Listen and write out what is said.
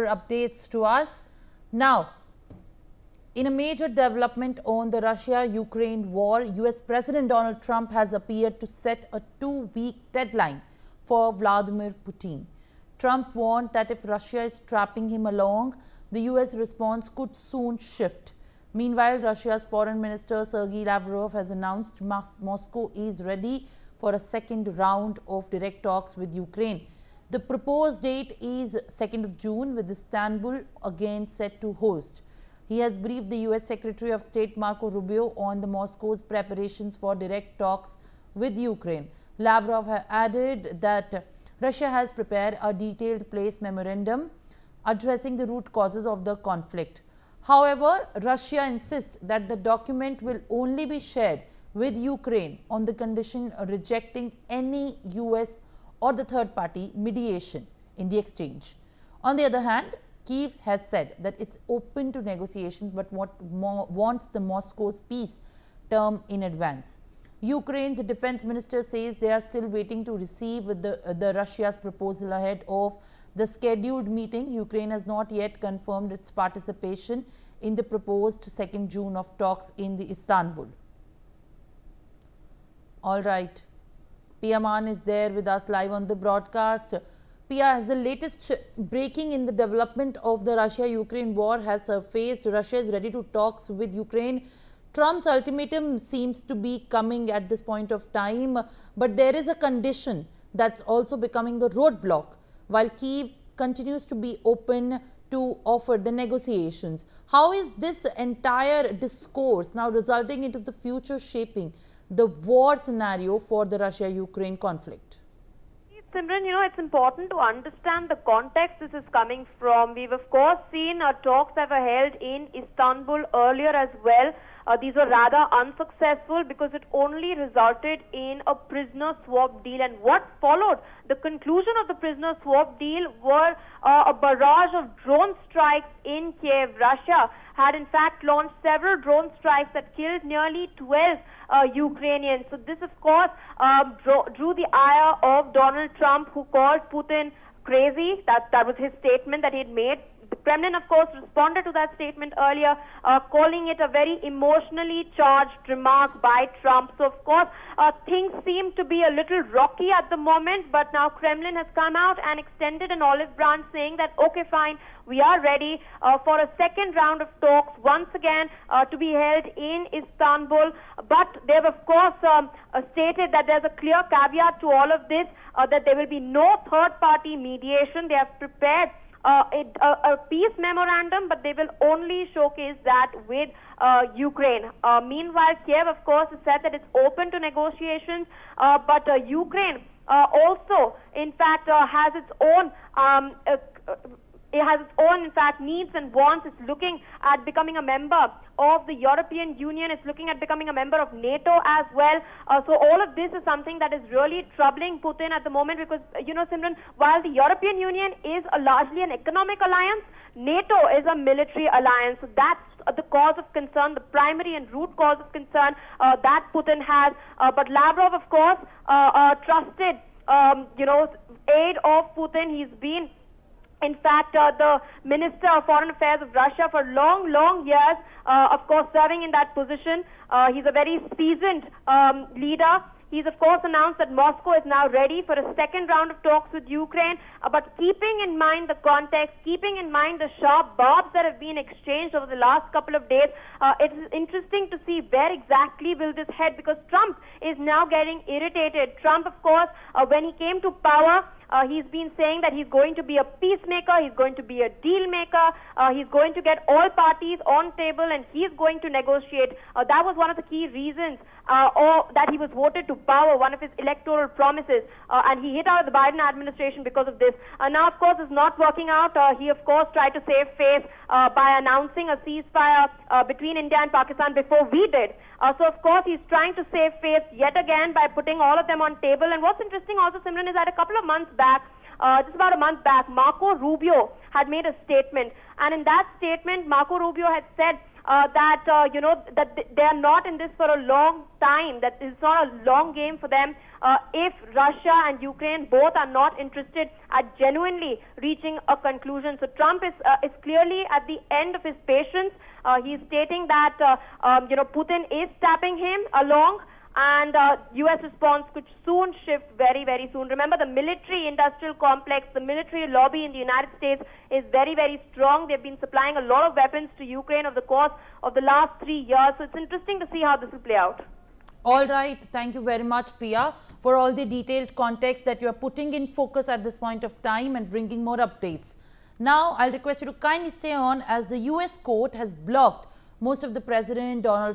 more updates to us. Now, in a major development on the Russia-Ukraine war, US President Donald Trump has appeared to set a 2-week deadline for Vladimir Putin. Trump warned that if Russia is trapping him along, the US response could soon shift. Meanwhile, Russia's Foreign Minister Sergei Lavrov has announced Moscow is ready for a second round of direct talks with Ukraine. The proposed date is 2nd of June, with Istanbul again set to host. He has briefed the US Secretary of State Marco Rubio on the Moscow's preparations for direct talks with Ukraine. Lavrov added that Russia has prepared a detailed place memorandum addressing the root causes of the conflict. However, Russia insists that the document will only be shared with Ukraine on the condition of rejecting any US or the third party mediation in the exchange. On the other hand, Kyiv has said that it's open to negotiations but wants the Moscow's peace term in advance. Ukraine's defense minister says they are still waiting to receive the Russia's proposal ahead of the scheduled meeting. Ukraine has not yet confirmed its participation in the proposed 2nd June of talks in the Istanbul. All right, Pia Maan is there with us live on the broadcast. Pia, has the latest breaking in the development of the Russia-Ukraine war has surfaced. Russia is ready to talks with Ukraine. Trump's ultimatum seems to be coming at this point of time, but there is a condition that's also becoming the roadblock, while Kyiv continues to be open to offer the negotiations. How is this entire discourse now resulting into the future shaping the war scenario for the Russia-Ukraine conflict? Simran, it's important to understand the context this is coming from. We've, of course, seen talks that were held in Istanbul earlier as well. These were rather unsuccessful because it only resulted in a prisoner swap deal. And what followed the conclusion of the prisoner swap deal were a barrage of drone strikes in Kyiv. Russia had in fact launched several drone strikes that killed nearly 12 Ukrainians. So this, of course, drew the ire of Donald Trump, who called Putin crazy. That was his statement that he had made. The Kremlin, of course, responded to that statement earlier, calling it a very emotionally charged remark by Trump. So, of course, things seem to be a little rocky at the moment, but now Kremlin has come out and extended an olive branch saying that, okay, fine, we are ready for a second round of talks once again to be held in Istanbul. But they've, of course, stated that there's a clear caveat to all of this, that there will be no third-party mediation. They have prepared a peace memorandum, but they will only showcase that with Ukraine. Meanwhile, Kyiv, of course, has said that it's open to negotiations, but Ukraine also, in fact, has its own in fact, needs and wants. It's looking at becoming a member of the European Union. It's looking at becoming a member of NATO as well. So all of this is something that is really troubling Putin at the moment because, Simran, while the European Union is largely an economic alliance, NATO is a military alliance. So that's the cause of concern, the primary and root cause of concern that Putin has. But Lavrov, of course, trusted, aid of Putin. He's been, in fact, the Minister of Foreign Affairs of Russia for long, long years, of course, serving in that position. He's a very seasoned leader. He's, of course, announced that Moscow is now ready for a second round of talks with Ukraine. But keeping in mind the context, keeping in mind the sharp barbs that have been exchanged over the last couple of days, it is interesting to see where exactly will this head, because Trump is now getting irritated. Trump, of course, when he came to power, he's been saying that he's going to be a peacemaker, he's going to be a deal maker, he's going to get all parties on table and he's going to negotiate. That was one of the key reasons that he was voted to power, one of his electoral promises, and he hit out the Biden administration because of this. Now, of course, it's not working out. He, of course, tried to save face by announcing a ceasefire between India and Pakistan before we did. So, of course, he's trying to save face yet again by putting all of them on table. And what's interesting also, Simran, is that a couple of months back, just about a month back, Marco Rubio had made a statement. And in that statement, Marco Rubio had said that they are not in this for a long time, that it's not a long game for them. If Russia and Ukraine both are not interested at genuinely reaching a conclusion. So Trump is clearly at the end of his patience. He's stating that Putin is tapping him along, and U.S. response could soon shift very, very soon. Remember, the military-industrial complex, the military lobby in the United States is very, very strong. They've been supplying a lot of weapons to Ukraine over the course of the last 3 years. So it's interesting to see how this will play out. All right. Thank you very much, Priya, for all the detailed context that you are putting in focus at this point of time and bringing more updates. Now, I'll request you to kindly stay on, as the U.S. court has blocked most of the President Donald Trump